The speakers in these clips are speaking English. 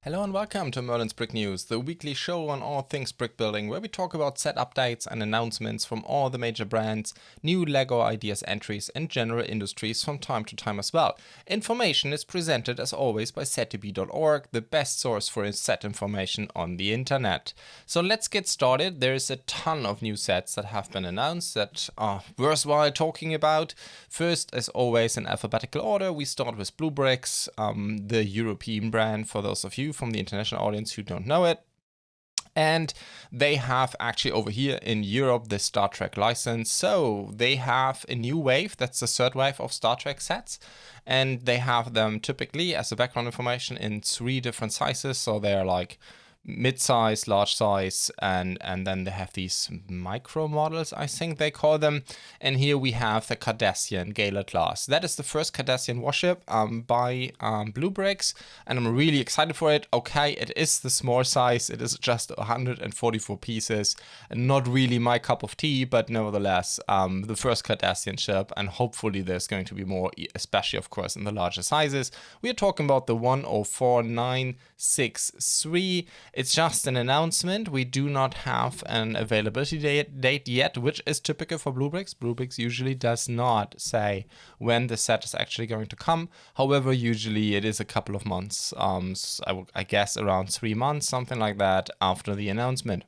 Hello and welcome to Merlins Brick News, the weekly show on all things brick building, where we talk about set updates and announcements from all the major brands, new LEGO Ideas entries, and general industries from time to time as well. Information is presented as always by set2b.org, the best source for set information on the internet. So let's get started. There is a ton of new sets that have been announced that are worthwhile talking about. First, as always, in alphabetical order, we start with BlueBrixx, the European brand for those of you from the international audience who don't know it. And they have actually over here in Europe the Star Trek license. So they have a new wave, that's the third wave of Star Trek sets. And they have them typically as a background information in 3 different sizes. So they're like mid-size, large size, and then they have these micro models, I think they call them. And here we have the Cardassian Gala class. That is the first Cardassian warship by BlueBrixx, and I'm really excited for it. Okay, it is the small size, it is just 144 pieces, not really my cup of tea, but nevertheless, the first Cardassian ship, and hopefully there's going to be more, especially of course in the larger sizes. We are talking about the 104963. It's just an announcement. We do not have an availability date yet, which is typical for BlueBrixx. BlueBrixx usually does not say when the set is actually going to come. However, usually it is a couple of months, I guess around 3 months, something like that, after the announcement.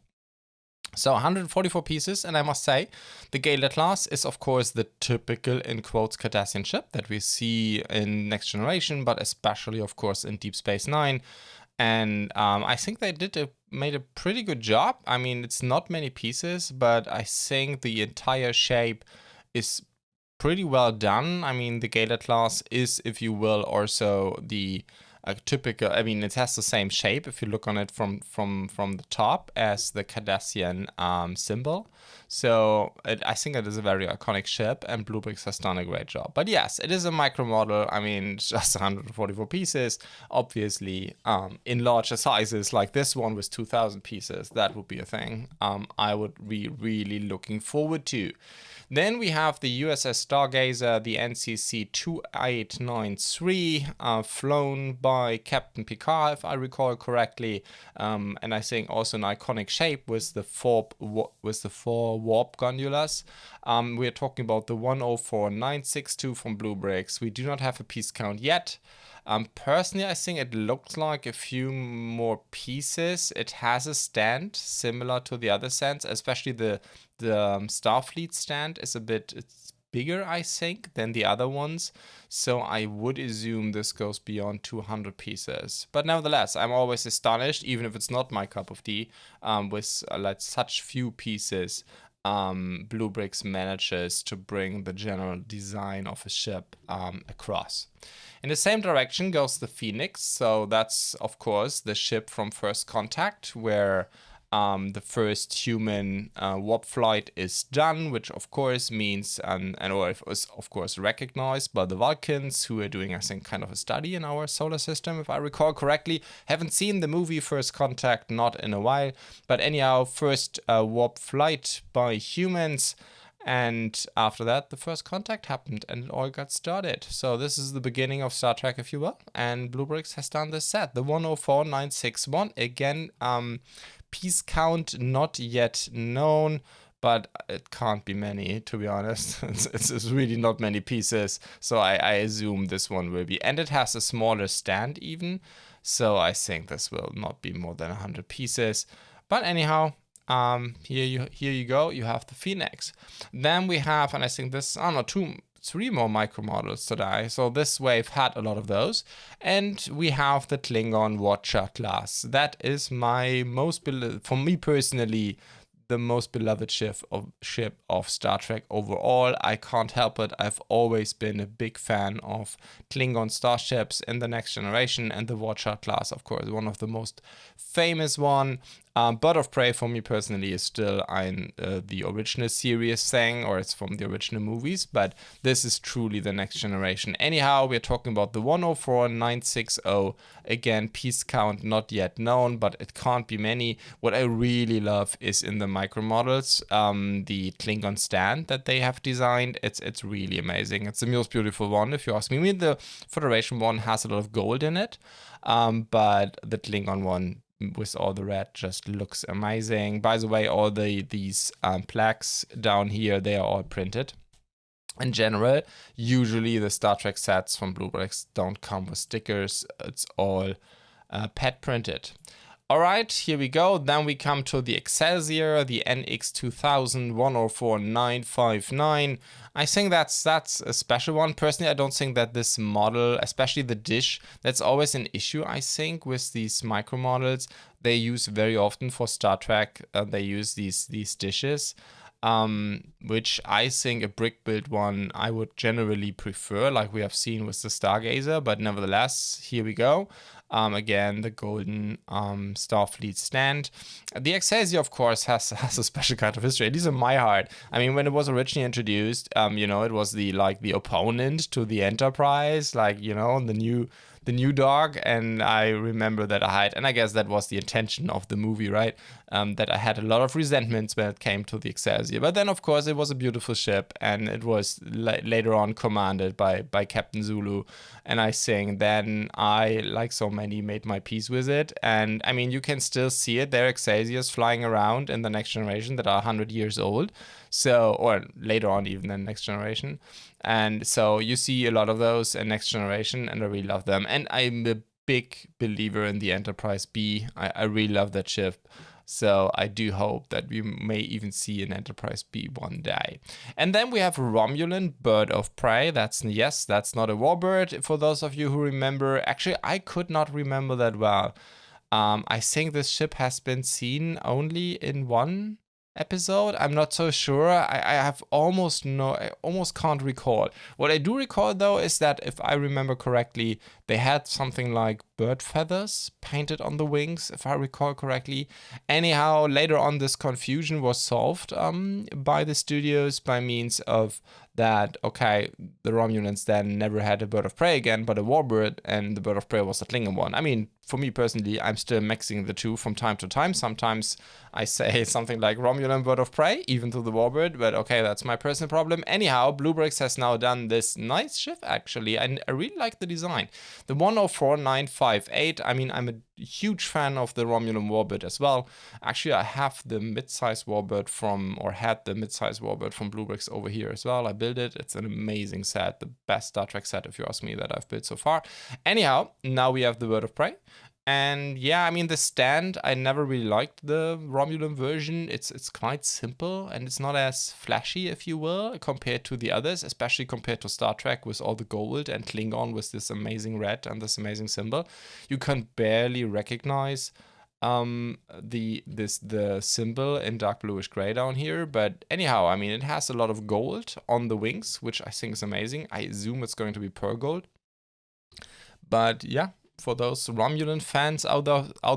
So 144 pieces, and I must say, the Gala class is of course the typical, in quotes, Cardassian ship that we see in Next Generation, but especially of course in Deep Space Nine. And I think they made a pretty good job. I mean, it's not many pieces, but I think the entire shape is pretty well done. I mean, the Gala class is, if you will, also the typical. I mean, it has the same shape if you look on it from the top as the Cardassian symbol. So I think it is a very iconic ship, and BlueBrixx has done a great job. But yes, it is a micro model. I mean, just 144 pieces. Obviously, in larger sizes like this one with 2,000 pieces, that would be a thing I would be really looking forward to. Then we have the USS Stargazer, the NCC 2893, flown by Captain Picard, if I recall correctly, and I think also an iconic shape with the four warp gondolas. We are talking about the 104962 from BlueBrixx. We do not have a piece count yet. Personally, I think it looks like a few more pieces. It has a stand similar to the other stands, especially the Starfleet stand is it's bigger, I think, than the other ones. So I would assume this goes beyond 200 pieces. But nevertheless, I'm always astonished, even if it's not my cup of tea, with like such few pieces. BlueBrixx manages to bring the general design of a ship across. In the same direction goes the Phoenix. So that's, of course, the ship from First Contact, where the first human warp flight is done, which of course means, or is of course recognized by the Vulcans, who are doing, I think, kind of a study in our solar system, if I recall correctly. Haven't seen the movie First Contact, not in a while, but anyhow, first warp flight by humans. And after that, the first contact happened and it all got started. So this is the beginning of Star Trek, if you will. And BlueBrixx has done this set, the 104961. Again, piece count not yet known, but it can't be many, to be honest. It's really not many pieces. So I assume this one will be. And it has a smaller stand even. So I think this will not be more than 100 pieces. But anyhow, here you go. You have the Phoenix. Then we have, and I think this, I don't know, 3 more micro models today. So this wave had a lot of those. And we have the Klingon Watcher class. That is my most beloved, for me personally, the most beloved ship of Star Trek overall. I can't help it. I've always been a big fan of Klingon starships in the Next Generation, and the Watcher class, of course, one of the most famous one. Bird of Prey for me personally is still the original series thing, or it's from the original movies, but this is truly the next generation. Anyhow, we're talking about the 104960. Again, piece count not yet known, but it can't be many. What I really love is in the micro models, the Klingon stand that they have designed. It's really amazing. It's the most beautiful one, if you ask me. I mean, the Federation one has a lot of gold in it, but the Klingon one with all the red just looks amazing. By the way, all these plaques down here, they are all printed. In general, usually the Star Trek sets from BlueBrixx don't come with stickers. It's all pet printed. All right, here we go. Then we come to the Excelsior, the NX2000 104959. I think that's a special one. Personally, I don't think that this model, especially the dish, that's always an issue, I think, with these micro models. They use very often for Star Trek, they use these dishes. Which I think a brick built one I would generally prefer, like we have seen with the Stargazer, but nevertheless, here we go. Again, the golden Starfleet stand. The Excelsior, of course, has a special kind of history, at least in my heart. I mean, when it was originally introduced, it was the opponent to the Enterprise, the new dog, and I remember that and I guess that was the intention of the movie, right? That I had a lot of resentments when it came to the Excelsior. But then, of course, it was a beautiful ship, and it was later on commanded by Captain Zulu. And I think then I, like so many, made my peace with it. And I mean, you can still see it. There are Excelsiors flying around in the next generation that are 100 years old. So, or later on, even in Next Generation. And so you see a lot of those in Next Generation, and I really love them. And I'm a big believer in the Enterprise B. I really love that ship. So I do hope that we may even see an Enterprise B one day. And then we have Romulan Bird of Prey. That's not a warbird, for those of you who remember. Actually, I could not remember that well. I think this ship has been seen only in one episode. I'm not so sure. I almost can't recall. What I do recall, though, is that if I remember correctly, they had something like bird feathers painted on the wings, if I recall correctly. Anyhow, later on, this confusion was solved by the studios by means of that, okay, the Romulans then never had a bird of prey again, but a warbird, and the bird of prey was the Klingon one. I mean, for me personally, I'm still mixing the two from time to time. Sometimes I say something like Romulan bird of prey, even to the warbird, but okay, that's my personal problem. Anyhow, BlueBrixx has now done this nice ship, actually, and I really like the design. The 104958, I mean, I'm a huge fan of the Romulan warbird as well. Actually, I have the mid-size warbird had the mid-size warbird from BlueBrixx over here as well. I built it. It's an amazing set, the best Star Trek set, if you ask me, that I've built so far. Anyhow, now we have the bird of prey. And yeah, I mean, the stand, I never really liked the Romulan version. It's quite simple, and it's not as flashy, if you will, compared to the others, especially compared to Star Trek with all the gold, and Klingon with this amazing red and this amazing symbol. You can barely recognize the symbol in dark bluish gray down here. But anyhow, I mean, it has a lot of gold on the wings, which I think is amazing. I assume it's going to be pearl gold. But yeah, for those Romulan fans out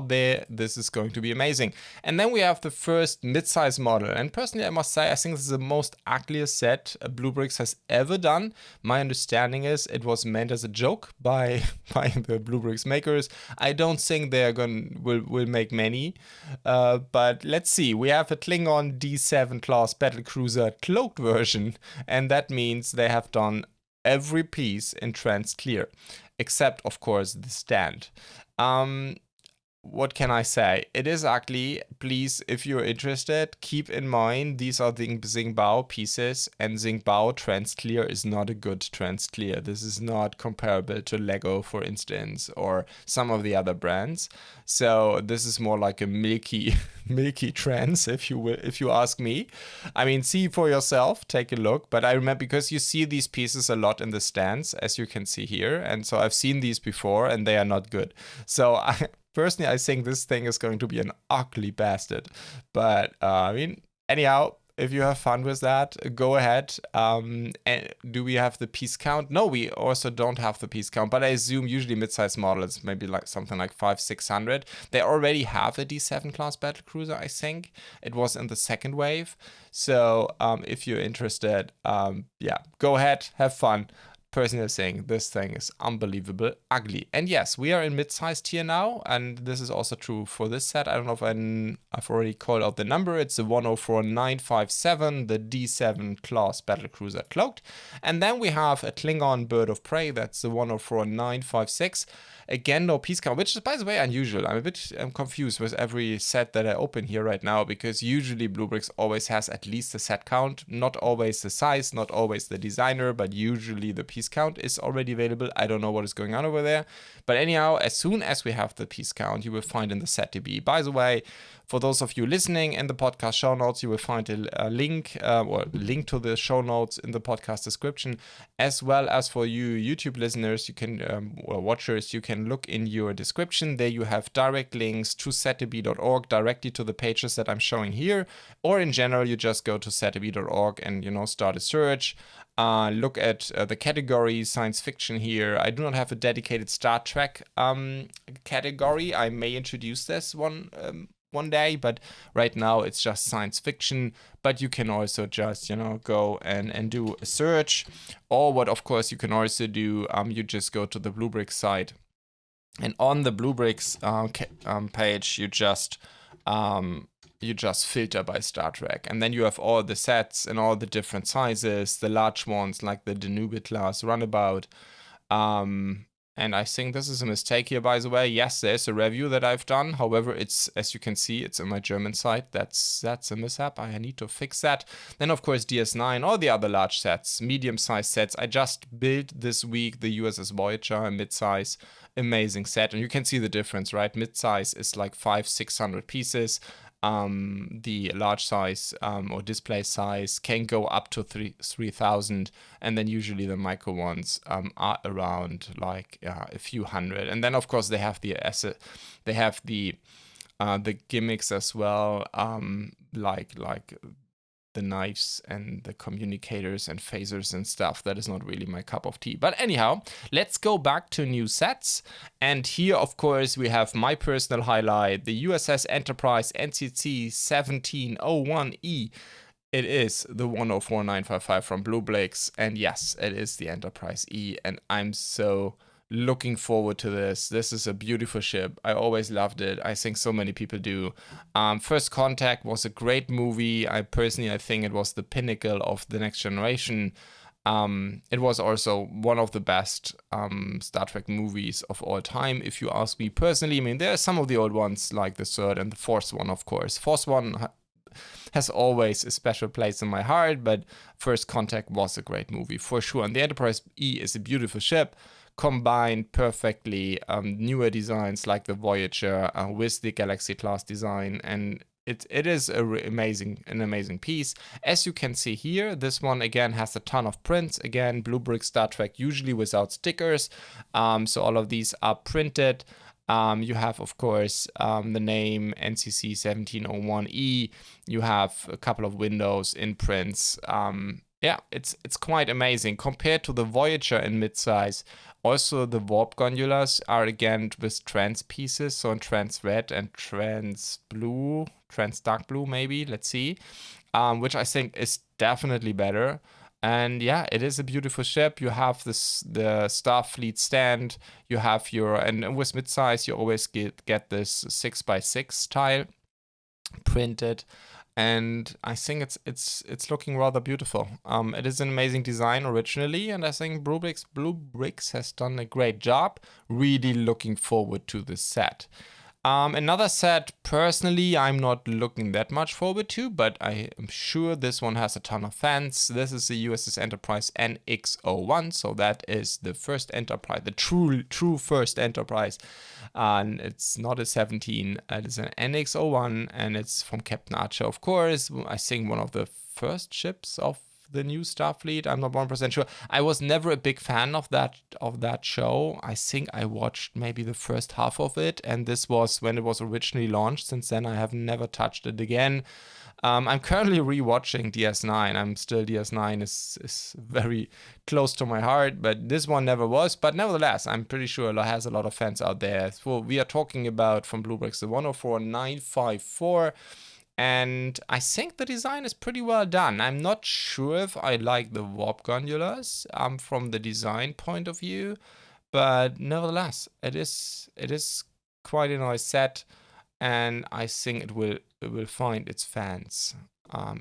there, this is going to be amazing. And then we have the first mid-size model. And personally, I must say, I think this is the most ugliest set BlueBrixx has ever done. My understanding is it was meant as a joke by the BlueBrixx makers. I don't think they're will make many. But let's see. We have a Klingon D7 class battlecruiser cloaked version. And that means they have done every piece in trans clear, except, of course, the stand. What can I say? It is ugly. Please, if you're interested, keep in mind these are the Xingbao pieces, and Xingbao trans clear is not a good trans clear. This is not comparable to LEGO, for instance, or some of the other brands. So this is more like a milky trans, if you will, if you ask me. I mean, see for yourself, take a look. But I remember, because you see these pieces a lot in the stands, as you can see here, and so I've seen these before, and they are not good. So personally, I think this thing is going to be an ugly bastard. But I mean, anyhow, if you have fun with that, go ahead. And do we have the piece count? No, we also don't have the piece count, but I assume usually mid-size models, maybe like something like 500-600. They already have a D7 class battlecruiser, I think. It was in the second wave. So if you're interested, yeah, go ahead, have fun. Personally saying, this thing is unbelievable ugly. And yes, we are in mid-sized tier now, and this is also true for this set. I don't know if I've already called out the number. It's the 104957, the D7 class battlecruiser cloaked. And then we have a Klingon bird of prey, that's the 104956. Again, no piece count, which is, by the way, unusual. I'm a bit confused with every set that I open here right now, because usually BlueBrixx always has at least a set count. Not always the size, not always the designer, but usually the piece count is already available. I don't know what is going on over there. But anyhow, as soon as we have the piece count, you will find in the set DB. By the way, for those of you listening, in the podcast show notes, you will find a link or link to the show notes in the podcast description, as well as for you YouTube listeners, you can or watchers, you can look in your description. There you have direct links to setdb.org directly to the pages that I'm showing here, or in general, you just go to setdb.org and start a search. Look at the category science fiction here. I do not have a dedicated Star Trek category. I may introduce this one day, but right now it's just science fiction. But you can also just go and do a search, or what of course you can also do, you just go to the BlueBrixx site, and on the BlueBrixx page you just filter by Star Trek, and then you have all the sets and all the different sizes, the large ones like the Danube class runabout. And I think this is a mistake here, by the way. Yes, there's a review that I've done. However, it's, as you can see, it's on my German site. That's a mishap. I need to fix that. Then, of course, DS9, all the other large sets, medium-sized sets. I just built this week the USS Voyager, a mid-size, amazing set. And you can see the difference, right? Mid-size is like 500-600 pieces. The large size or display size can go up to 3,000, and then usually the micro ones are around like a few hundred. And then of course they have the gimmicks as well, like the knives and the communicators and phasers and stuff. That is not really my cup of tea. But anyhow, let's go back to new sets. And here, of course, we have my personal highlight, the USS Enterprise NCC 1701E. It is the 104955 from BlueBrixx. And yes, it is the Enterprise E. And I'm so looking forward to this. This is a beautiful ship. I always loved it. I think so many people do. First Contact was a great movie. I think it was the pinnacle of the next generation. It was also one of the best Star Trek movies of all time, if you ask me personally. I mean, there are some of the old ones, like the third and the fourth one, of course. Fourth one has always a special place in my heart, but First Contact was a great movie, for sure. And the Enterprise E is a beautiful ship, combined perfectly newer designs like the Voyager with the Galaxy class design, and it is an amazing piece. As you can see here, this one again has a ton of prints. Again, BlueBrixx Star Trek, usually without stickers, so all of these are printed. You have, of course, the name NCC 1701E. You have a couple of windows in prints. Yeah, it's quite amazing. Compared to the Voyager in midsize, also the warp gondolas are again with trans pieces, so in trans red and trans blue, trans dark blue maybe, let's see, which I think is definitely better. And yeah, it is a beautiful ship. You have the Starfleet stand, you have and with midsize you always get this 6x6 tile printed. And I think it's looking rather beautiful. It is an amazing design originally, and I think BlueBrixx has done a great job. Really looking forward to this set. Another set, personally, I'm not looking that much forward to, but I am sure this one has a ton of fans. This is the USS Enterprise NX-01, so that is the first Enterprise, the true first Enterprise. And it's not a 17, it is an NX-01, and it's from Captain Archer, of course. I think one of the first ships of the new Starfleet. I'm not 100% sure. I was never a big fan of that show. I think I watched maybe the first half of it, and this was when it was originally launched. Since then, I have never touched it again. I'm currently rewatching DS9. I'm still DS9 is very close to my heart, but this one never was. But nevertheless, I'm pretty sure it has a lot of fans out there. So we are talking about from BlueBrixx the 104954. And I think the design is pretty well done. I'm not sure if I like the warp gondolas from the design point of view, but nevertheless, it is quite a nice set, and I think it will find its fans.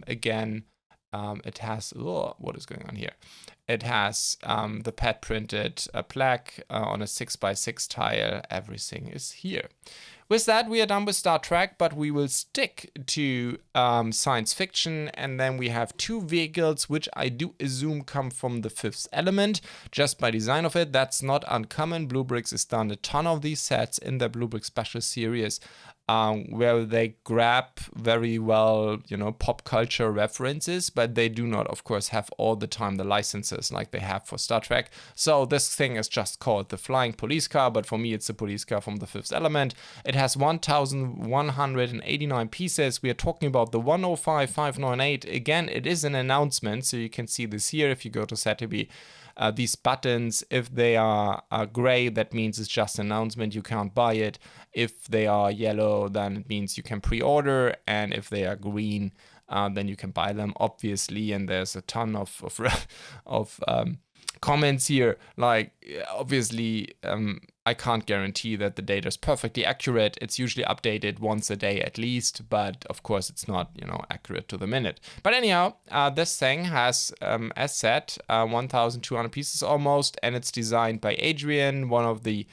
Again, it has what is going on here? It has the pad printed plaque on a 6x6 tile. Everything is here. With that, we are done with Star Trek, but we will stick to science fiction, and then we have two vehicles, which I do assume come from the Fifth Element, just by design of it. That's not uncommon. BlueBrixx has done a ton of these sets in their BlueBrixx Special Series, where they grab very well, pop culture references, but they do not, of course, have all the time the licenses like they have for Star Trek. So this thing is just called the Flying Police Car, but for me, it's a police car from the Fifth Element. It has 1,189 pieces. We are talking about the 105598. Again, it is an announcement, so you can see this here if you go to CaDA. These buttons, if they are gray, that means it's just an announcement, you can't buy it. If they are yellow, then it means you can pre-order, and if they are green, then you can buy them, obviously. And there's a ton of comments here, like, obviously, I can't guarantee that the data is perfectly accurate. It's usually updated once a day at least, but of course it's not, accurate to the minute. But anyhow, this thing has, as said, 1,200 pieces almost, and it's designed by Adrian, one of the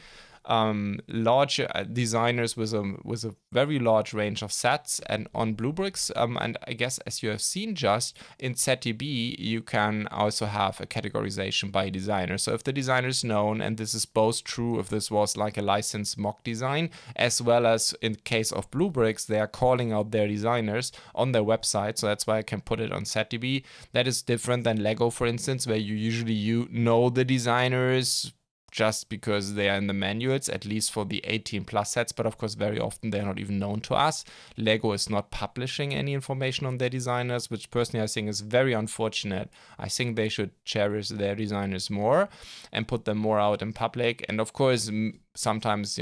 large designers with a very large range of sets and on BlueBrixx. And I guess, as you have seen just in CaDA, you can also have a categorization by designer. So if the designer is known, and this is both true if this was like a licensed mock design, as well as in case of BlueBrixx, they are calling out their designers on their website. So that's why I can put it on CaDA. That is different than LEGO, for instance, where you usually know the designers just because they are in the manuals, at least for the 18 plus sets, but of course very often they're not even known to us. LEGO is not publishing any information on their designers, which personally I think is very unfortunate. I think they should cherish their designers more and put them more out in public. And of course, sometimes,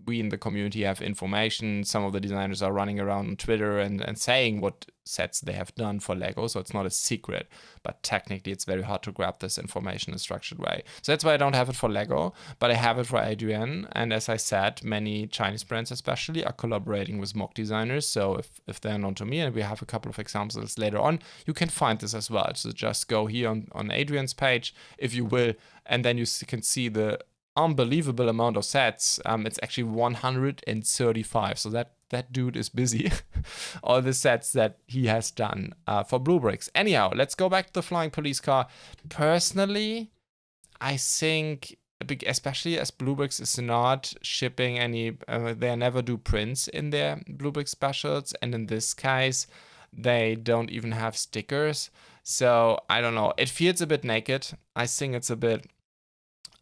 we in the community have information. Some of the designers are running around on Twitter and saying what sets they have done for LEGO, so it's not a secret, but technically it's very hard to grab this information in a structured way. So that's why I don't have it for LEGO, but I have it for Adrian. And as I said, many Chinese brands especially are collaborating with mock designers. So if they're known to me, and we have a couple of examples later on, you can find this as well. So just go here on Adrian's page, if you will, and then you can see the unbelievable amount of sets. It's actually 135. So that dude is busy. All the sets that he has done for BlueBrixx. Anyhow, let's go back to the Flying Police Car. Personally, I think, especially as BlueBrixx is not shipping any, they never do prints in their BlueBrixx specials, and in this case, they don't even have stickers. So I don't know. It feels a bit naked. I think it's a bit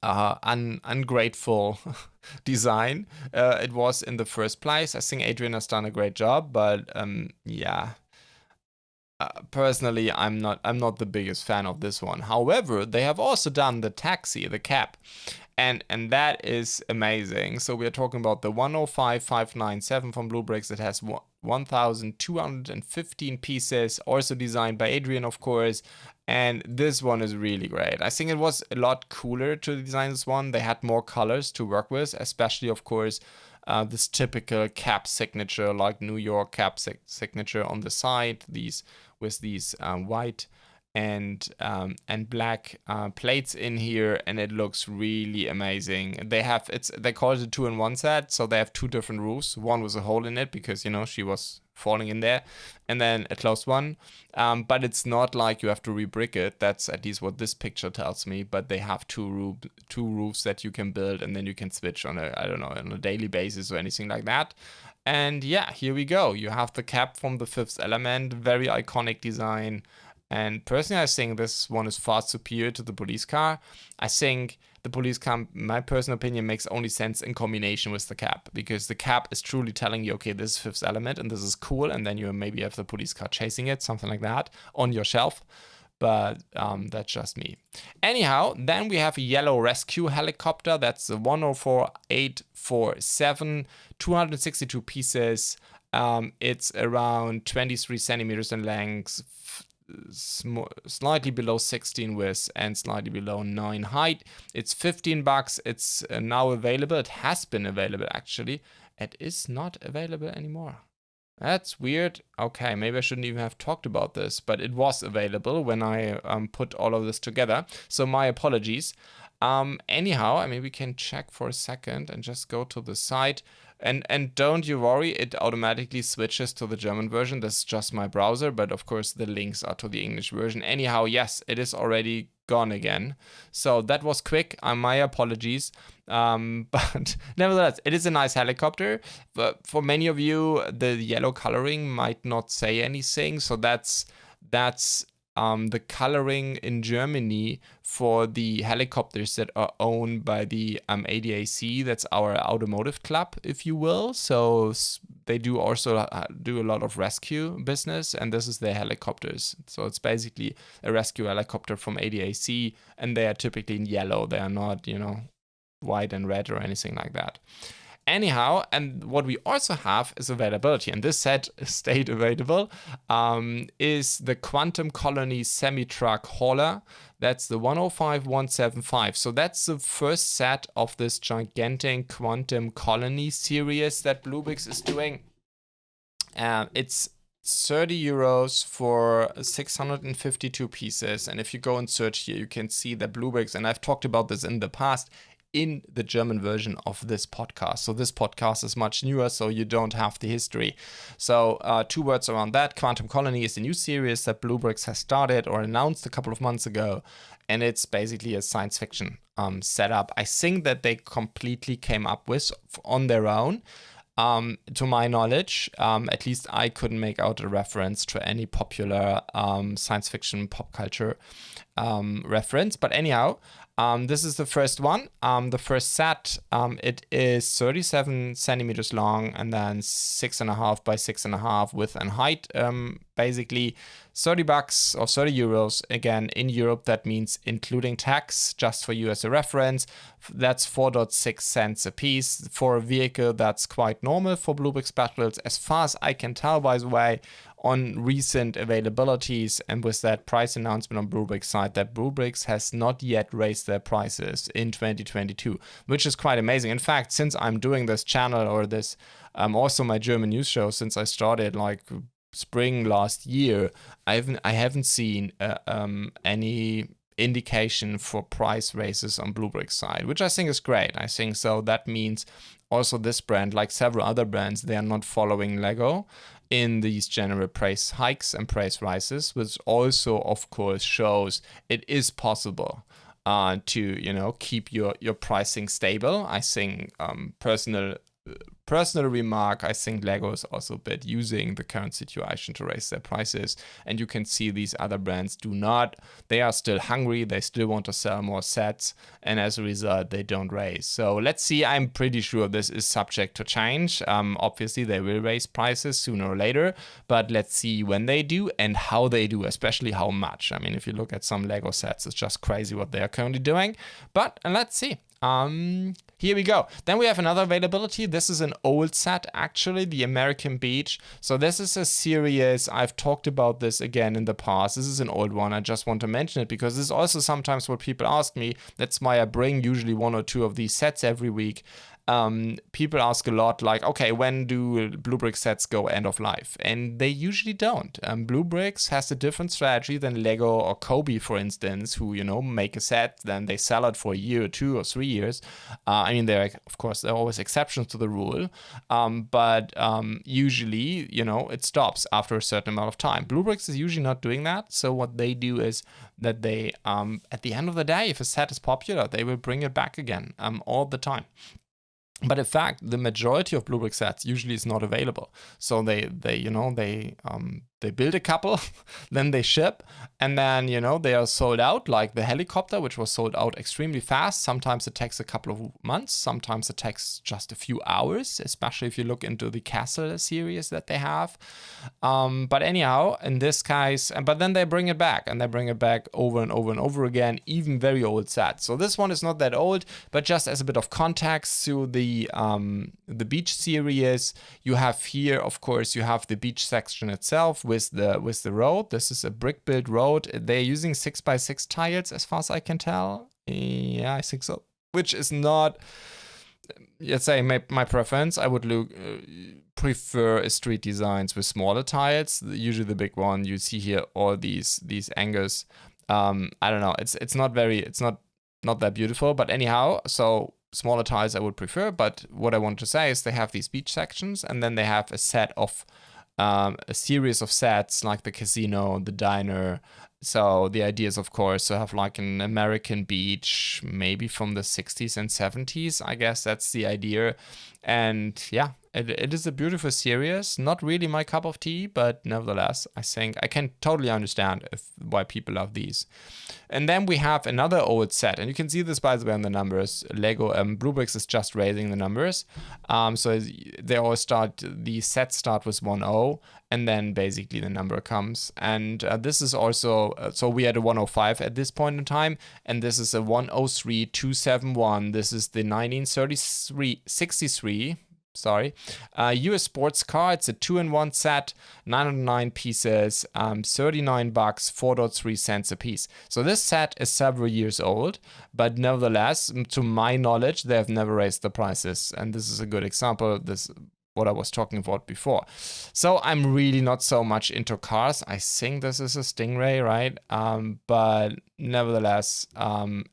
ungrateful design. It was in the first place. I think Adrian has done a great job, but personally, I'm not the biggest fan of this one. However, they have also done the taxi, the cab, and that is amazing. So we are talking about the 105597 from BlueBrixx. It has 1,215 pieces, also designed by Adrian, of course. And this one is really great. I think it was a lot cooler to design this one. They had more colors to work with, especially, of course, this typical cap signature, like New York cap signature on the side. These white and black plates in here, and it looks really amazing. They call it a 2-in-1 set, so they have two different roofs. One with a hole in it because she was falling in there, and then a closed one. But it's not like you have to rebrick it. That's at least what this picture tells me. But they have two roofs that you can build, and then you can switch on a daily basis or anything like that. And yeah, here we go. You have the cap from the Fifth Element, very iconic design. And personally, I think this one is far superior to the police car. I think the police car, my personal opinion, makes only sense in combination with the cap, because the cap is truly telling you, okay, this is Fifth Element and this is cool, and then you maybe have the police car chasing it, something like that, on your shelf. But that's just me. Anyhow, then we have a yellow rescue helicopter. That's the 104847, 262 pieces. It's around 23 centimeters in length, slightly below 16 width, and slightly below 9 height. It's $15. It's now available. It has been available, actually. It is not available anymore. That's weird. Okay, maybe I shouldn't even have talked about this, but it was available when I put all of this together. So my apologies. Anyhow, I mean, we can check for a second and just go to the site. And don't you worry, it automatically switches to the German version. This is just my browser, but of course the links are to the English version. Anyhow, yes, it is already gone again. So that was quick. My apologies. But nevertheless, it is a nice helicopter. But for many of you, the yellow coloring might not say anything. So that's the coloring in Germany for the helicopters that are owned by the ADAC. That's our automotive club, if you will. So they do also do a lot of rescue business, and this is their helicopters. So it's basically a rescue helicopter from ADAC, and they are typically in yellow. They are not, white and red or anything like that. Anyhow, and what we also have is availability, and this set stayed available, is the Quantum Colony semi-truck hauler. That's the 105175. So that's the first set of this gigantic Quantum Colony series that BlueBrixx is doing. It's 30 euros for 652 pieces. And if you go and search here, you can see that BlueBrixx, and I've talked about this in the past, in the German version of this podcast. So this podcast is much newer, so you don't have the history. So 2 words around that. Quantum Colony is a new series that BlueBrixx has started or announced a couple of months ago, and it's basically a science fiction setup. I think that they completely came up with on their own. To my knowledge, at least I couldn't make out a reference to any popular science fiction pop culture reference. But anyhow, this is the first one. The first set, it is 37 centimeters long and then 6.5 by 6.5 width and height. Basically $30 or 30 euros. Again, in Europe, that means including tax, just for you as a reference. That's 4.6 cents a piece. For a vehicle, that's quite normal for BlueBrixx battles. As far as I can tell, by the way, on recent availabilities and with that price announcement on BlueBrixx side, that BlueBrixx has not yet raised their prices in 2022, which is quite amazing. In fact, since I'm doing this channel or this, also my German news show, since I started like spring last year, I haven't seen any indication for price raises on BlueBrixx side, which I think is great. I think so. That means also this brand, like several other brands, they are not following LEGO in these general price hikes and price rises, which also, of course, shows it is possible to keep your pricing stable. I think personal remark, I think LEGO is also a bit using the current situation to raise their prices, and you can see these other brands do not. They are still hungry, they still want to sell more sets, and as a result they don't raise. So let's see. I'm pretty sure this is subject to change. Obviously they will raise prices sooner or later, but let's see when they do and how they do, especially how much. I mean, if you look at some LEGO sets, it's just crazy what they are currently doing, but let's see. Here we go. Then we have another availability. This is an old set, actually, the American Beach. So this is a series. I've talked about this again in the past. This is an old one. I just want to mention it because this is also sometimes what people ask me. That's why I bring usually 1 or 2 of these sets every week. People ask a lot like, okay, when do BlueBrixx sets go end of life? And they usually don't. BlueBrixx has a different strategy than LEGO or Cobi, for instance, who, make a set, then they sell it for a year or 2 or 3 years. I mean, there are always exceptions to the rule, but usually, it stops after a certain amount of time. BlueBrixx is usually not doing that. So what they do is that they, at the end of the day, if a set is popular, they will bring it back again all the time. But in fact, the majority of BlueBrixx sets usually is not available. So they They build a couple, then they ship, and then, you know, they are sold out, like the helicopter, which was sold out extremely fast. Sometimes it takes a couple of months, sometimes it takes just a few hours, especially if you look into the Castle series that they have. But anyhow, in this case, but then they bring it back, and they bring it back over and over and over again, even very old sets. So this one is not that old, but just as a bit of context to the beach series, you have here, of course, you have the beach section itself with the road. This is a brick built road. They're using 6x6 tiles as far as I can tell. Yeah, I think so. Which is not, let's say, my preference. I would prefer street designs with smaller tiles. Usually the big one you see here, all these angles. I don't know. It's not that beautiful. But anyhow, so smaller tiles I would prefer. But what I want to say is they have these beach sections, and then they have a set of a series of sets like the casino, the diner. So the idea is, of course, to have like an American beach, maybe from the 60s and 70s. I guess that's the idea. And yeah, it is a beautiful series. Not really my cup of tea, but nevertheless, I think I can totally understand why people love these. And then we have another old set, and you can see this, by the way, in the numbers. LEGO BlueBrixx is just raising the numbers. So they all these sets start with 10, and then basically the number comes. And this is also, so we had a 105 at this point in time, and this is a 103271. This is the 1963. US sports car. It's a 2-in-1 set, 909 pieces, $39, 4.3 cents a piece. So this set is several years old, but nevertheless, to my knowledge, they have never raised the prices. And this is a good example. This what I was talking about before. So I'm really not so much into cars. I think this is a Stingray, right? But nevertheless,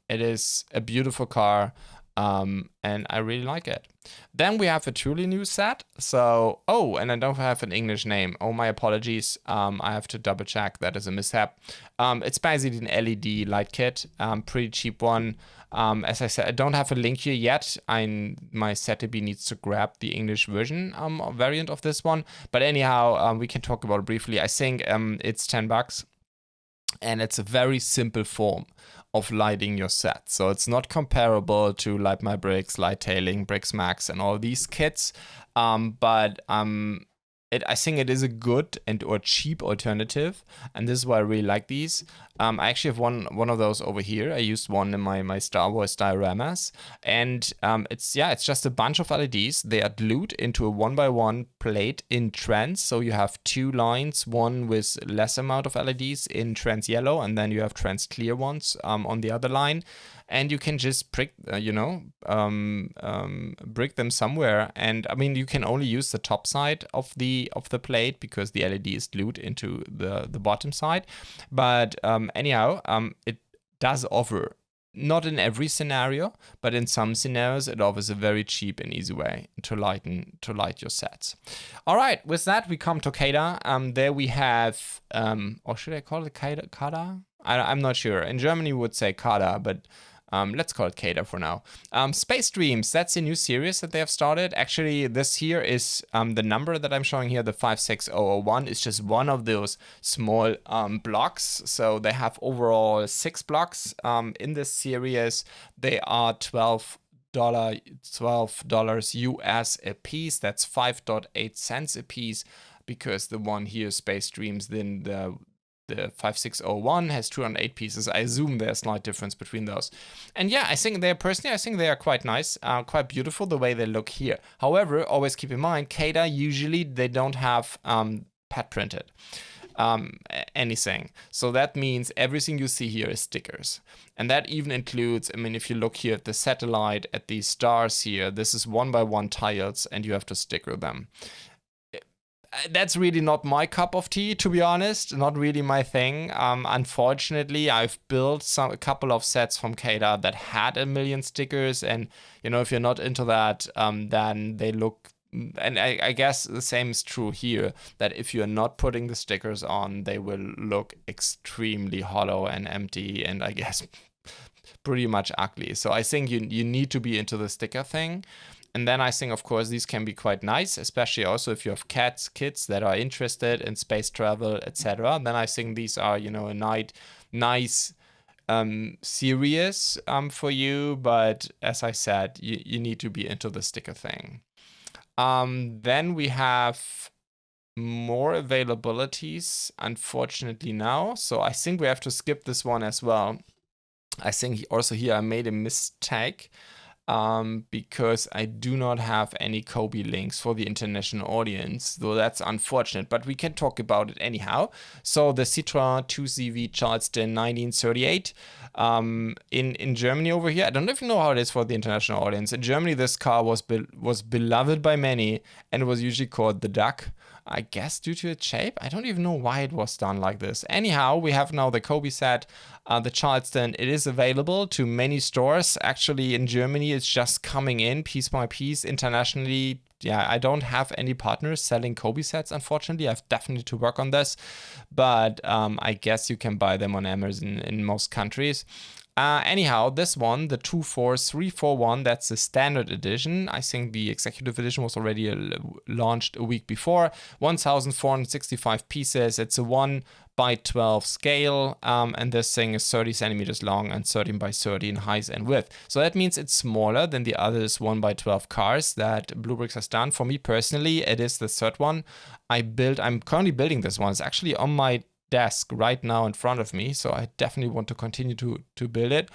it is a beautiful car. And I really like it. Then we have a truly new set. So, and I don't have an English name. Oh, my apologies. I have to double check. That is a mishap. It's basically an LED light kit. Pretty cheap one. As I said, I don't have a link here yet. My Settebi needs to grab the English version variant of this one. But anyhow, we can talk about it briefly. I think it's $10. And it's a very simple form of lighting your set. So it's not comparable to Lumibricks, Lighttailing, Brix Max, and all these kits. But I think it is a good or cheap alternative, and this is why I really like these. I actually have one of those over here. I used one in my Star Wars dioramas, and it's just a bunch of LEDs. They are glued into a 1x1 plate in trans, so you have two lines, one with less amount of LEDs in trans yellow, and then you have trans clear ones on the other line. And you can just brick them somewhere. And I mean, you can only use the top side of the plate because the LED is glued into the bottom side. But anyhow, it does offer, not in every scenario, but in some scenarios, it offers a very cheap and easy way to light your sets. All right, with that, we come to CaDA. There we have, or should I call it CaDA? I'm not sure. In Germany, we would say CaDA, but let's call it CaDA for now. Space Dreams, that's a new series that they have started. Actually, this here is the number that I'm showing here, the 56001, is just one of those small blocks. So they have overall 6 blocks in this series. They are $12 US a piece. That's 5.8 cents a piece, because the one here, Space Dreams, then the 5601 has 208 pieces. I assume there's a slight difference between those. And yeah, I think they are quite nice, quite beautiful the way they look here. However, always keep in mind, CaDA, usually they don't have pad printed anything. So that means everything you see here is stickers. And that even includes, I mean, if you look here at the satellite, at these stars here, this is 1x1 tiles and you have to sticker them. That's really not my cup of tea, to be honest. Not really my thing. Unfortunately, I've built a couple of sets from CaDA that had 1 million stickers, and if you're not into that, then they look. And I guess the same is true here. That if you're not putting the stickers on, they will look extremely hollow and empty, and I guess pretty much ugly. So I think you need to be into the sticker thing. And then I think, of course, these can be quite nice, especially also if you have kids that are interested in space travel, etc. Then I think these are, a nice series for you. But as I said, you need to be into the sticker thing. Then we have more availabilities, unfortunately, now. So I think we have to skip this one as well. I think also here I made a mistake because I do not have any Cobi links for the international audience, though that's unfortunate, but we can talk about it anyhow. So the Citroën 2CV Charleston 1938 in Germany over here. I don't even know how it is for the international audience. In Germany, this car was beloved by many and was usually called the Duck. I guess due to its shape. I don't even know why it was done like this. Anyhow, we have now the Cobi set, the Charleston. It is available to many stores. Actually, in Germany, it's just coming in piece by piece. Internationally, yeah, I don't have any partners selling Cobi sets, unfortunately. I have definitely to work on this. But I guess you can buy them on Amazon in most countries. Anyhow, this one, the 24341, that's the standard edition. I think the executive edition was already launched a week before. 1,465 pieces. It's a 1:12 scale, and this thing is 30 centimeters long and 13 by 30 in height and width. So that means it's smaller than the others 1:12 cars that BlueBrixx has done. For me personally, it is the third one I'm currently building this one. It's actually on my desk right now in front of me, so I definitely want to continue to build it.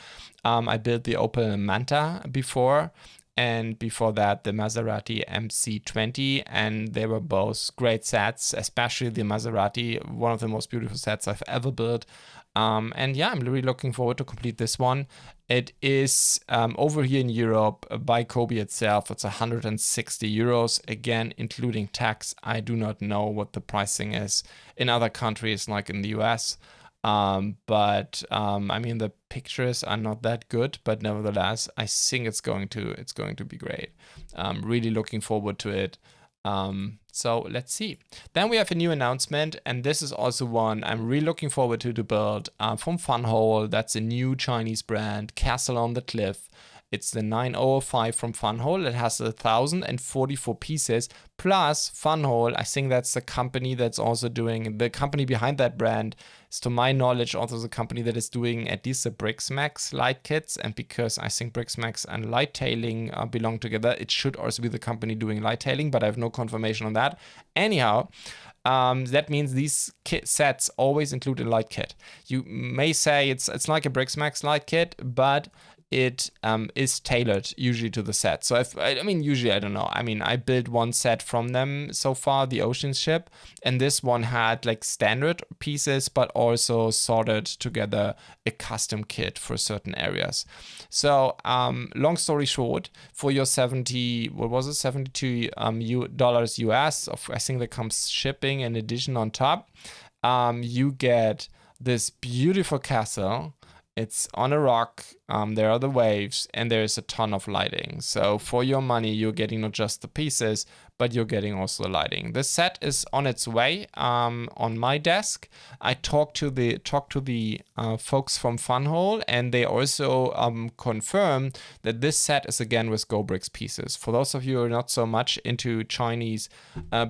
I built the Opel Manta before, and before that the Maserati MC20, and they were both great sets, especially the Maserati, one of the most beautiful sets I've ever built. And yeah, I'm really looking forward to complete this one. It is over here in Europe by Cobi itself. It's 160 euros, again, including tax. I do not know what the pricing is in other countries, like in the US. But I mean, the pictures are not that good, but nevertheless, I think it's going to be great. Really looking forward to it. So let's see. Then we have a new announcement, and this is also one I'm really looking forward to build from Funhole. That's a new Chinese brand, Castle on the Cliff. It's the 9005 from Funhole. It has 1,044 pieces, plus Funhole, I think that's the company that's also doing, the company behind that brand is, to my knowledge, also the company that is doing at least the BlueBrixx light kits. And because I think BlueBrixx and light tailing belong together, it should also be the company doing light tailing, but I have no confirmation on that. Anyhow, that means these sets always include a light kit. You may say it's like a BlueBrixx light kit, but it is tailored usually to the set. So usually, I don't know. I mean, I built one set from them so far, the Ocean Ship, and this one had like standard pieces, but also sorted together a custom kit for certain areas. So long story short, for your $72 US, I think that comes shipping in addition on top, you get this beautiful castle. It's on a rock, there are the waves, and there is a ton of lighting. So for your money, you're getting not just the pieces, but you're getting also the lighting. The set is on its way on my desk. I talked to the folks from Funhole, and they also confirm that this set is again with BlueBrixx pieces. For those of you who are not so much into Chinese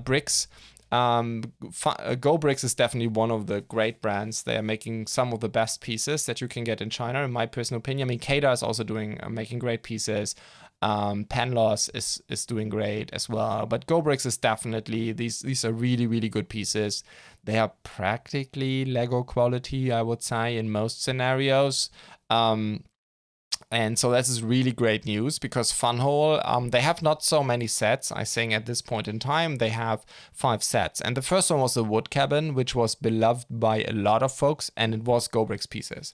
bricks, BlueBrixx is definitely one of the great brands. They are making some of the best pieces that you can get in China, in my personal opinion. I mean, CaDA is also making great pieces. Panlos is doing great as well. But BlueBrixx is definitely, these are really, really good pieces. They are practically Lego quality, I would say, in most scenarios. And so this is really great news, because Funhole, they have not so many sets. I think at this point in time, they have 5 sets. And the first one was the wood cabin, which was beloved by a lot of folks, and it was BlueBrixx pieces.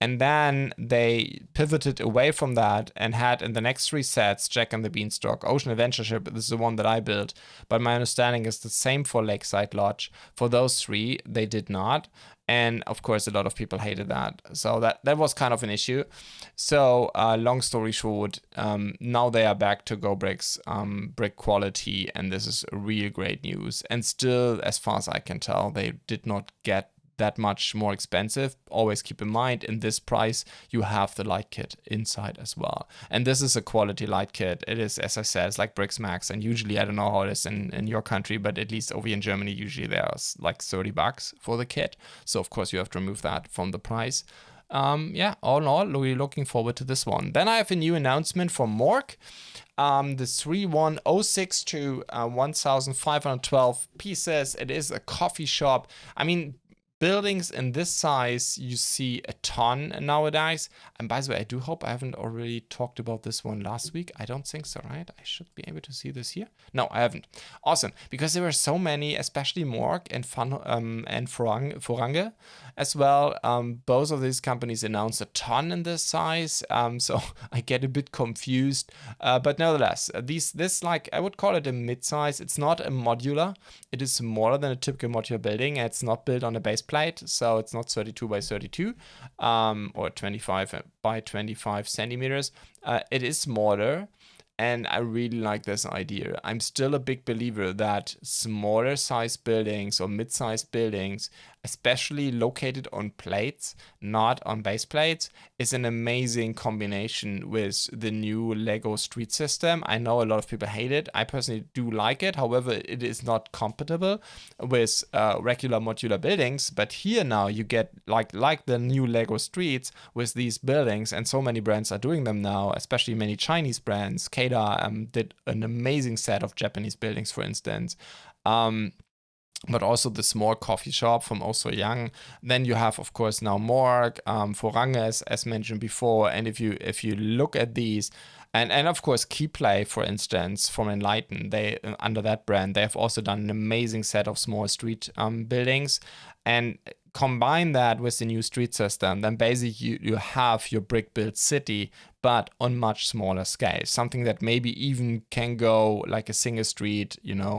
And then they pivoted away from that and had in the next 3 sets, Jack and the Beanstalk, Ocean Adventure Ship. This is the one that I built, but my understanding is the same for Lakeside Lodge. For those 3, they did not. And of course, a lot of people hated that. So that was kind of an issue. So long story short, now they are back to BlueBrixx brick quality, and this is real great news. And still, as far as I can tell, they did not get that much more expensive. Always keep in mind, in this price, you have the light kit inside as well. And this is a quality light kit. It is, as I said, it's like BlueBrixx Max. And usually, I don't know how it is in your country, but at least over here in Germany, usually there's like 30 bucks for the kit. So of course you have to remove that from the price. Yeah, all in all, really looking forward to this one. Then I have a new announcement from Mork. The 31062, 1512 pieces. It is a coffee shop. I mean, buildings in this size you see a ton nowadays. And by the way, I do hope I haven't already talked about this one last week. I don't think so, right? I should be able to see this here. No, I haven't. Awesome, because there were so many, especially Mork and Forange as well. Both of these companies announced a ton in this size, so I get a bit confused. But nevertheless, this like, I would call it a mid-size. It's not a modular. It is smaller than a typical modular building. It's not built on a base plate, so it's not 32 by 32 or 25 by 25 centimeters. It is smaller, and I really like this idea. I'm still a big believer that smaller size buildings or mid-sized buildings, especially located on plates, not on base plates, is an amazing combination with the new LEGO street system. I know a lot of people hate it. I personally do like it. However, it is not compatible with regular modular buildings. But here now you get like the new LEGO streets with these buildings, and so many brands are doing them now, especially many Chinese brands. CaDA did an amazing set of Japanese buildings, for instance. But also the small coffee shop from Also Young. Then you have, of course, now Mork, Forange, as mentioned before. And if you look at these, and of course Keyplay, for instance, from Enlighten, they under that brand, they have also done an amazing set of small street buildings. And combine that with the new street system, then basically you have your brick built city, but on much smaller scale. Something that maybe even can go like a single street,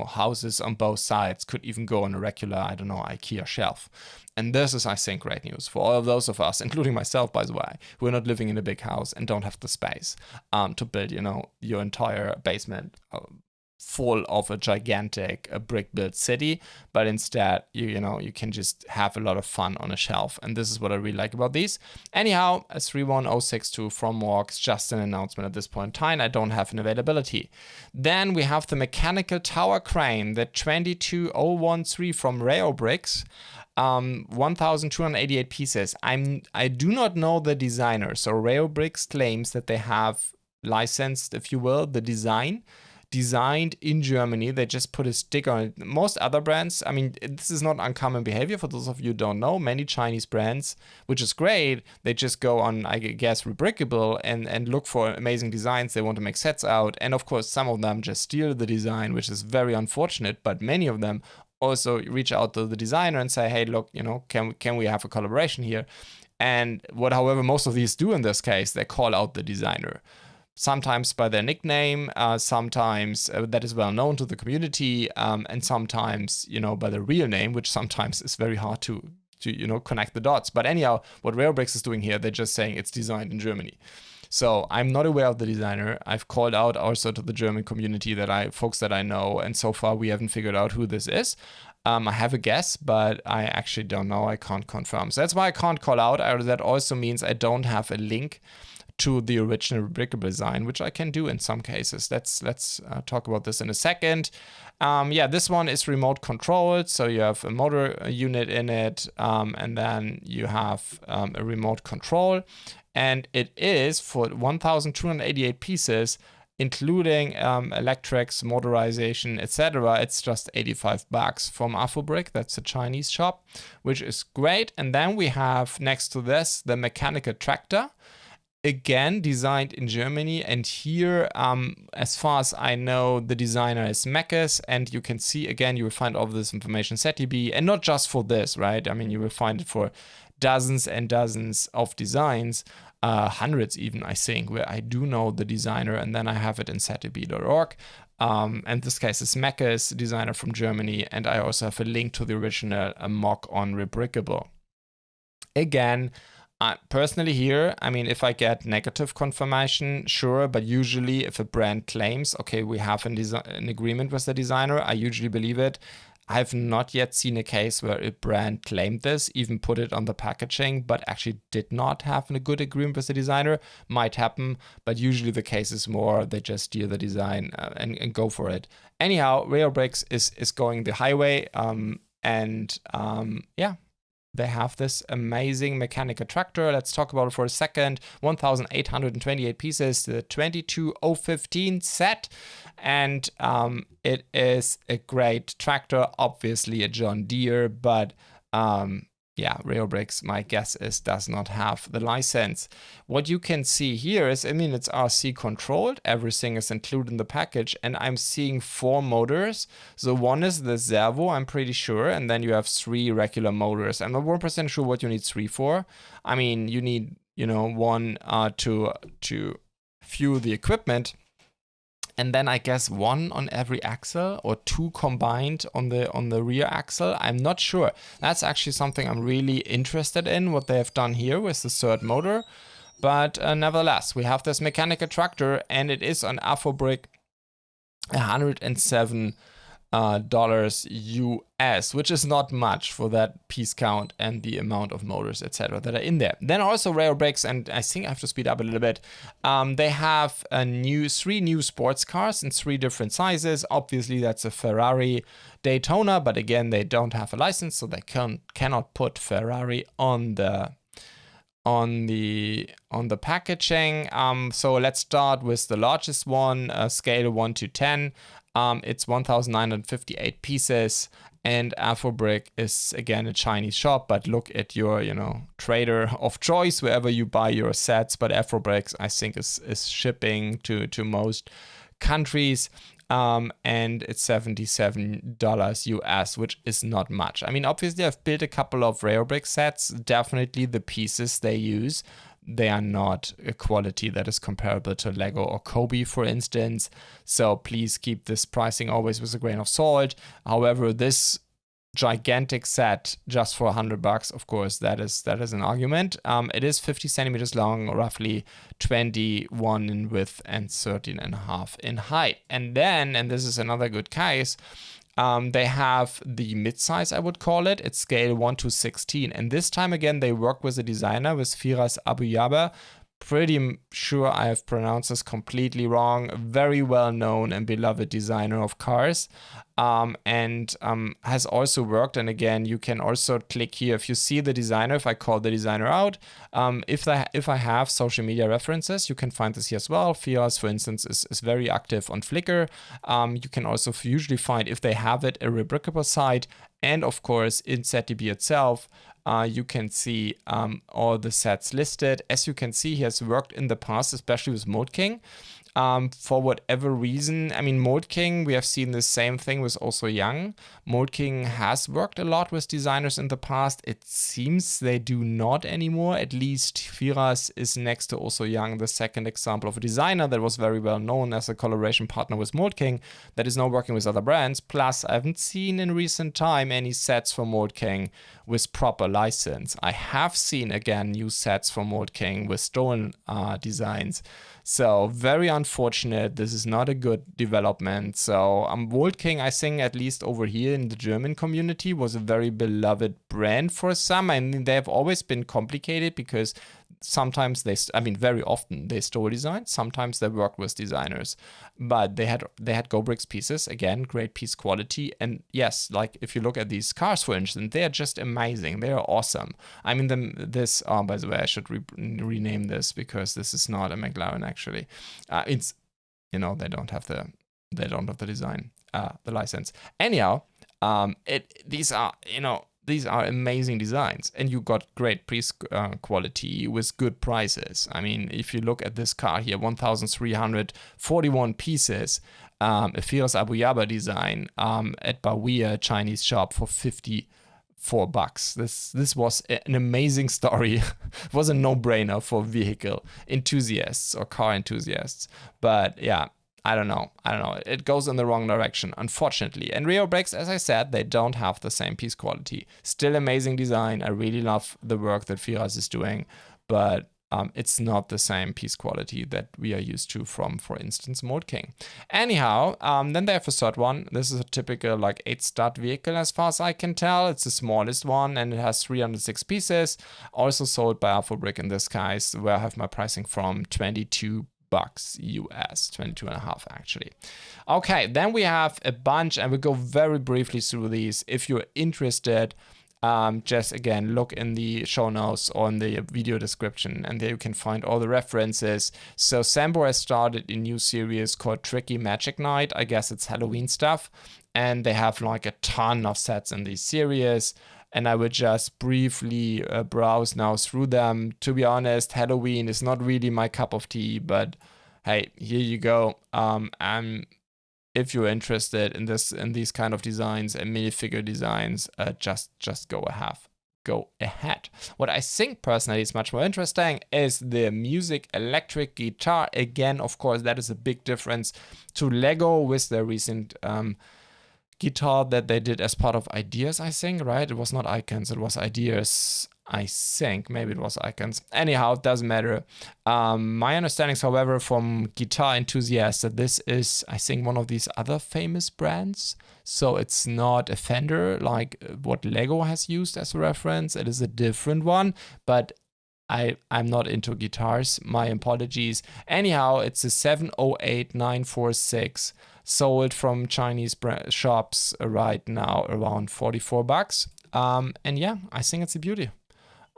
houses on both sides could even go on a regular, I don't know, IKEA shelf. And this is, I think, great news for all of those of us, including myself, by the way, who are not living in a big house and don't have the space to build, your entire basement full of a gigantic brick built city, but instead you can just have a lot of fun on a shelf. And this is what I really like about these. Anyhow, a 31062 from Mork is just an announcement at this point in time. I don't have an availability. Then we have the mechanical tower crane, the 22013 from Reobrix. 1,288 pieces. I do not know the designer. So Reobrix claims that they have licensed, if you will, the design. Designed in Germany. They just put a sticker on it. Most other brands, I mean, this is not uncommon behavior for those of you who don't know. Many Chinese brands, which is great, they just go on, I guess, Rebrickable and look for amazing designs they want to make sets out. And of course, some of them just steal the design, which is very unfortunate, but many of them also reach out to the designer and say, hey, look, can we have a collaboration here? And however, most of these do in this case, they call out the designer. Sometimes by their nickname, sometimes that is well known to the community, and sometimes, by their real name, which sometimes is very hard to connect the dots. But anyhow, what Reobrix is doing here, they're just saying it's designed in Germany. So I'm not aware of the designer. I've called out also to the German community folks that I know, and so far we haven't figured out who this is. I have a guess, but I actually don't know. I can't confirm. So that's why I can't call out. That also means I don't have a link to the original Rebrickable design, which I can do in some cases. Let's talk about this in a second. This one is remote controlled, so you have a motor unit in it, and then you have a remote control, and it is for 1,288 pieces, including electrics, motorization, etc. It's just 85 bucks from Afobrick. That's a Chinese shop, which is great. And then we have next to this the mechanical tractor. Again, designed in Germany, and here, as far as I know, the designer is Meckes, and you can see, again, you will find all of this information CaDB, and not just for this, right? I mean, you will find it for dozens and dozens of designs, hundreds even, I think, where I do know the designer, and then I have it in CaDB.org. And this case is Meckes, designer from Germany, and I also have a link to the original mock on Rebrickable. Again, personally here, I mean, if I get negative confirmation, sure, but usually if a brand claims, okay, we have an agreement with the designer, I usually believe it. I've not yet seen a case where a brand claimed this, even put it on the packaging, but actually did not have a good agreement with the designer. Might happen, but usually the case is more they just steal the design and go for it. Anyhow, Reobrix is going the highway, yeah. They have this amazing mechanical tractor. Let's talk about it for a second. 1,828 pieces, the 22015 set. And it is a great tractor, obviously a John Deere, but yeah, Reobrix, my guess is, does not have the license. What you can see here is, I mean, it's RC controlled. Everything is included in the package, and I'm seeing 4 motors. So one is the servo, I'm pretty sure, and then you have 3 regular motors. I'm not 1% sure what you need 3 for. I mean, you need, one to fuel the equipment. And then I guess 1 on every axle, or 2 combined on the rear axle. I'm not sure. That's actually something I'm really interested in, what they have done here with the 3rd motor. But nevertheless, we have this mechanical tractor, and it is on AFOBRIC $107 US, which is not much for that piece count and the amount of motors, etc., that are in there. Then also Reobrix, and I think I have to speed up a little bit. They have 3 new sports cars in 3 different sizes. Obviously, that's a Ferrari Daytona, but again, they don't have a license, so they cannot put Ferrari on the packaging. So let's start with the largest one, scale 1 to 10. It's 1,958 pieces, and AFOBRIC is again a Chinese shop, but look at your, trader of choice wherever you buy your sets. But AFOBRIC, I think, is shipping to most countries. And it's $77 US, which is not much. I mean, obviously, I've built a couple of Reobrix sets. Definitely the pieces they use, they are not a quality that is comparable to LEGO or Cobi, for instance. So please keep this pricing always with a grain of salt. However, this gigantic set just for $100, of course, that is an argument. It is 50 centimeters long, roughly 21 in width and 13.5 in height. And then, and this is another good case, they have the mid-size, I would call it. It's scale 1 to 16. And this time again, they work with a designer, with Firas Abuyaba. Pretty sure I have pronounced this completely wrong. Very well-known and beloved designer of cars. And has also worked, and again, you can also click here if you see the designer. If I call the designer out, if I have social media references, you can find this here as well. Firas, for instance, is very active on Flickr. You can also usually find, if they have it, a Rebrickable site, and of course in ZDB itself. You can see all the sets listed. As you can see, he has worked in the past, especially with Mold King. For whatever reason, I mean, Mold King, we have seen the same thing with Also Young. Mold King has worked a lot with designers in the past. It seems they do not anymore. At least Firas is, next to Also Young, the second example of a designer that was very well known as a collaboration partner with Mold King that is now working with other brands. Plus, I haven't seen in recent time any sets for Mold King with proper license. I have seen, again, new sets for Mold King with stolen designs. So very unfortunate. This is not a good development. So Mold King, I think, at least over here in the German community, was a very beloved brand for some. I mean, they have always been complicated because sometimes very often they stole designs. Sometimes they worked with designers, but they had BlueBrixx pieces, again, great piece quality. And yes, like if you look at these cars, for instance, they are just amazing. They are awesome. I mean, by the way, I should rename this because this is not a McLaren actually. It's, they don't have the design, the license. Anyhow, these are amazing designs, and you got great piece quality with good prices. I mean, if you look at this car here, 1,341 pieces, a Firas Abuyaba design at Bawia Chinese shop for $54. This was an amazing story. It was a no-brainer for vehicle enthusiasts or car enthusiasts. But yeah, I don't know. It goes in the wrong direction, unfortunately. And Reobrix, as I said, they don't have the same piece quality. Still amazing design. I really love the work that Firas is doing. But it's not the same piece quality that we are used to from, for instance, Mold King. Anyhow, then they have a third one. This is a typical like 8-stud vehicle as far as I can tell. It's the smallest one and it has 306 pieces. Also sold by AlphaBrick in this case, where I have my pricing from $22 US, 22.5 actually. Okay, then we have a bunch and we'll go very briefly through these. If you're interested, just again look in the show notes or in the video description, and there you can find all the references. So Sembo has started a new series called Tricky Magic Night. I guess it's Halloween stuff, and they have like a ton of sets in this series, and I would just briefly browse now through them. To be honest, Halloween is not really my cup of tea, but hey, here you go. If you're interested in these kind of designs and minifigure designs, just go ahead. What I think personally is much more interesting is the music electric guitar. Again, of course, that is a big difference to LEGO with their recent guitar that they did as part of Ideas, I think, right? It was not Icons, it was Ideas, I think. Maybe it was Icons. Anyhow, it doesn't matter. My understanding is, however, from guitar enthusiasts, that this is, I think, one of these other famous brands. So it's not a Fender like what LEGO has used as a reference. It is a different one, but I'm not into guitars. My apologies. Anyhow, it's a 708946, sold from Chinese shops right now around $44. And yeah, I think it's a beauty.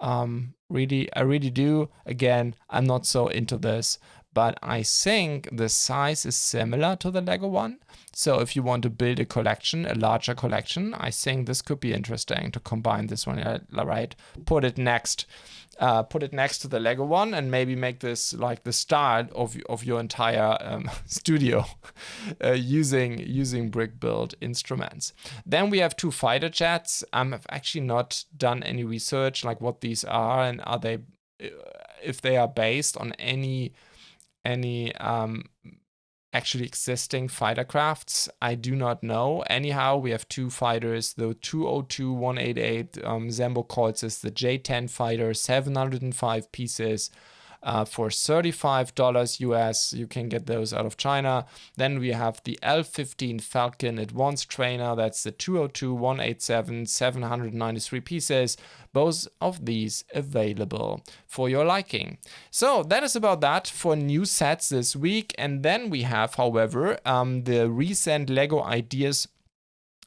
I really do. Again, I'm not so into this, but I think the size is similar to the LEGO one. So if you want to build a collection, a larger collection, I think this could be interesting to combine this one, right? Put it next to the LEGO one, and maybe make this like the start of your entire studio using brick built instruments. Then we have 2 fighter jets. I've actually not done any research like what these are, and are they, if they are based on any actually existing fighter crafts. I do not know. Anyhow, we have 2 fighters, the 202-188. Sembo calls this the J10 fighter, 705 pieces. For $35 US, you can get those out of China. Then we have the L-15 Falcon Advanced Trainer, that's the 202-187, 793 pieces. Both of these available for your liking. So that is about that for new sets this week. And then we have, however, the recent LEGO Ideas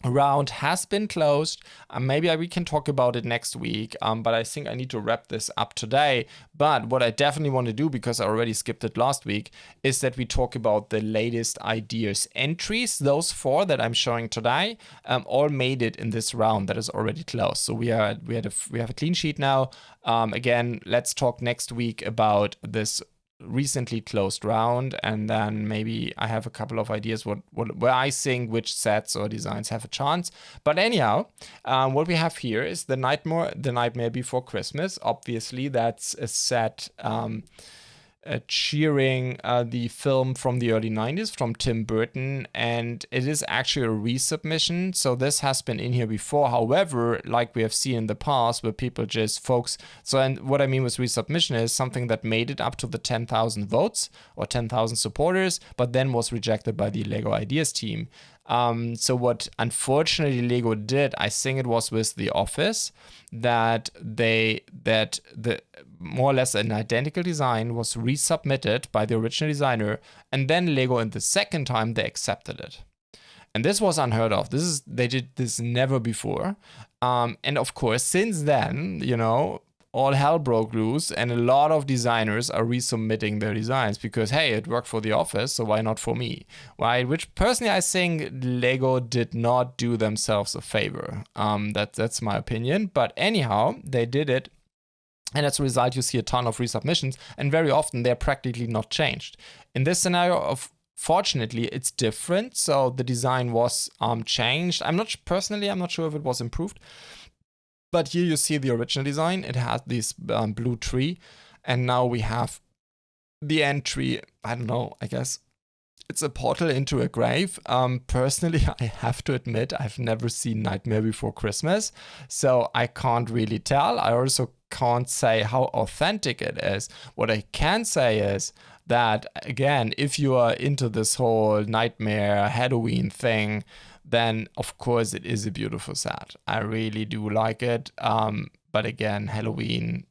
round has been closed. Maybe we can talk about it next week, but I think I need to wrap this up today. But what I definitely want to do, because I already skipped it last week, is that we talk about the latest Ideas entries. Those 4 that I'm showing today all made it in this round that is already closed. So we have a clean sheet now. Again, let's talk next week about this recently closed round, and then maybe I have a couple of ideas where I think which sets or designs have a chance. But anyhow, what we have here is the Nightmare Before Christmas. Obviously, that's a set cheering the film from the early 90s from Tim Burton, and it is actually a resubmission. So this has been in here before. However, like we have seen in the past, where people just and what I mean with resubmission is something that made it up to the 10,000 votes or 10,000 supporters, but then was rejected by the LEGO Ideas team. So what unfortunately LEGO did, I think it was with The Office, that the more or less an identical design was resubmitted by the original designer, and then LEGO in the second time they accepted it. And this was unheard of. They did this never before. And of course, since then, all hell broke loose, and a lot of designers are resubmitting their designs because, hey, it worked for The Office, so why not for me, right? Which personally I think LEGO did not do themselves a favor. That's my opinion. But anyhow, they did it. And as a result, you see a ton of resubmissions, and very often they're practically not changed. In this scenario, fortunately, it's different. So the design was changed. I'm not sure if it was improved. But here you see the original design. It has this blue tree. And now we have the entry. I don't know, I guess it's a portal into a grave. Personally, I have to admit, I've never seen Nightmare Before Christmas. So I can't really tell. I also can't say how authentic it is. What I can say is that, again, if you are into this whole nightmare Halloween thing, then of course it is a beautiful set. I really do like it. But again, Halloween,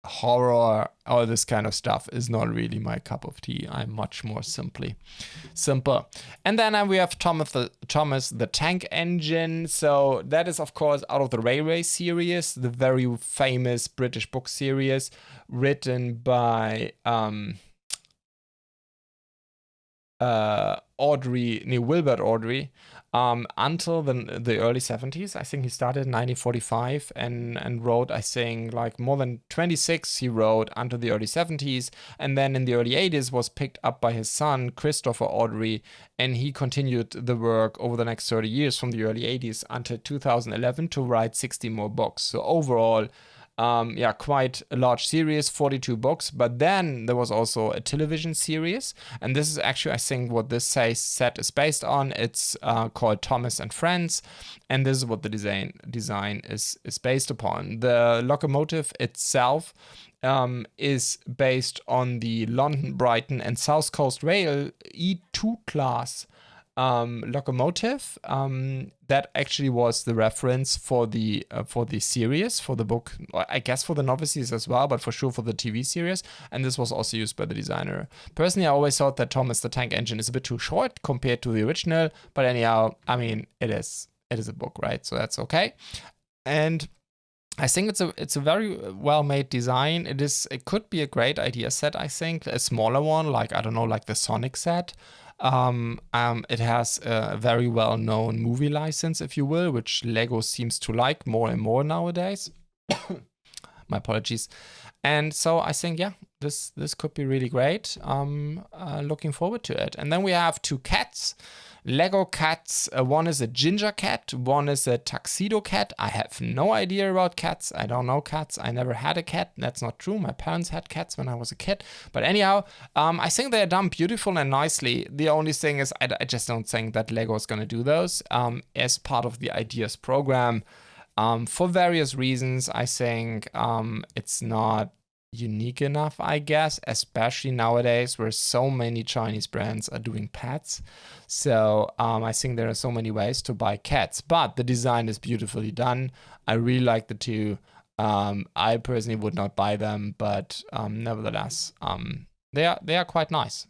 horror, all this kind of stuff is not really my cup of tea. I'm much more simple. And then we have Thomas the Tank Engine. So that is, of course, out of the Railway series, the very famous British book series written by Wilbert Awdry, until the early 70s. I think he started in 1945 and wrote, I think, like more than 26 he wrote until the early 70s. And then in the early 80s was picked up by his son, Christopher Awdry, and he continued the work over the next 30 years from the early 80s until 2011 to write 60 more books. So overall, quite a large series, 42 books. But then there was also a television series, and this is actually, I think, what this set is based on. It's called Thomas and Friends, and this is what the design is based upon. The locomotive itself is based on the London, Brighton, and South Coast Rail E2 class locomotive. That actually was the reference for the series, for the book, I guess for the novices as well, but for sure for the TV series. And this was also used by the designer. Personally, I always thought that Thomas the Tank Engine is a bit too short compared to the original, but anyhow, I mean, it is a book, right? So that's okay. And I think it's a very well made design. It could be a great idea set, I think, a smaller one, like, I don't know, like the Sonic set. It has a very well-known movie license, if you will, which LEGO seems to like more and more nowadays. My apologies. And so I think, yeah, this could be really great. Looking forward to it. And then we have two cats. Lego cats. One is a ginger cat, one is a tuxedo cat. I have no idea about cats. I don't know cats. I never had a cat. That's not true. My parents had cats when I was a kid. But anyhow, I think they're done beautiful and nicely. The only thing is I just don't think that Lego is going to do those as part of the Ideas program. For various reasons, I think it's not unique enough, I guess, especially nowadays where so many Chinese brands are doing pets. So I think there are so many ways to buy cats, but the design is beautifully done. I really like the two. I personally would not buy them, but nevertheless, they are quite nice.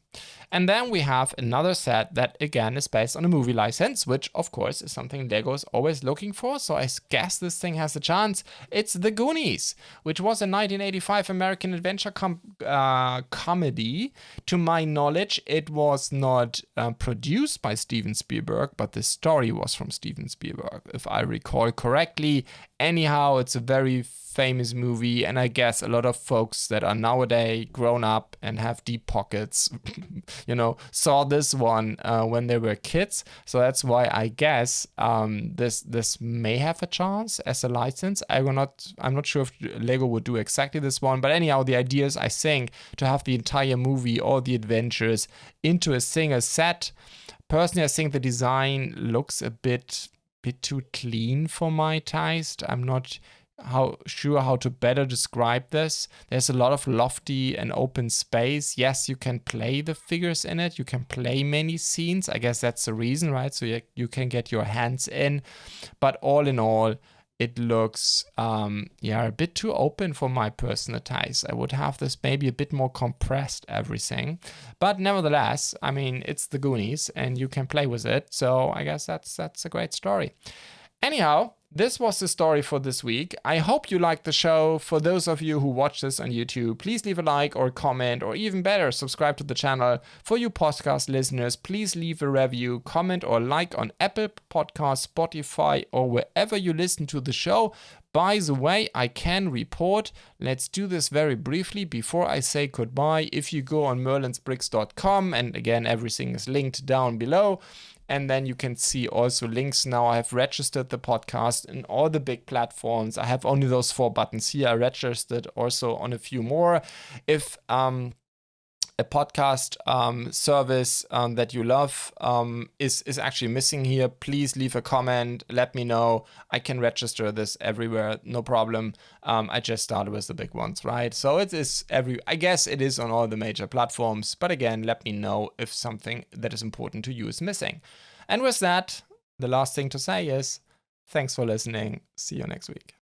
And then we have another set that again is based on a movie license, which of course is something LEGO is always looking for. So I guess this thing has a chance. It's The Goonies, which was a 1985 American adventure comedy. To my knowledge, it was not produced by Steven Spielberg, but the story was from Steven Spielberg, if I recall correctly. Anyhow, it's a very famous movie, and I guess a lot of folks that are nowadays grown up and have deep pockets, saw this one when they were kids. So that's why I guess this may have a chance as a license. I'm not sure if LEGO would do exactly this one, but anyhow, the idea is, I think, to have the entire movie, all the adventures, into a single set. Personally, I think the design looks a bit too clean for my taste. I'm not sure how to better describe this. There's a lot of lofty and open space. Yes, you can play the figures in it. You can play many scenes. I guess that's the reason, right? So you can get your hands in. But all in all, it looks a bit too open for my personal taste. I would have this maybe a bit more compressed, everything. But nevertheless, I mean, it's The Goonies and you can play with it. So I guess that's a great story. Anyhow, this was the story for this week. I hope you liked the show. For those of you who watch this on YouTube, please leave a like or comment, or even better, subscribe to the channel. For you podcast listeners, please leave a review, comment, or like on Apple Podcasts, Spotify, or wherever you listen to the show. By the way, I can report, let's do this very briefly before I say goodbye. If you go on merlinsbricks.com, and again, everything is linked down below, and then you can see also links now. I have registered the podcast in all the big platforms. I have only those 4 buttons here. I registered also on a few more. If a podcast service that you love is actually missing here, please leave a comment. Let me know. I can register this everywhere, no problem. I just started with the big ones, right? So it is I guess it is on all the major platforms. But again, let me know if something that is important to you is missing. And with that, the last thing to say is thanks for listening. See you next week.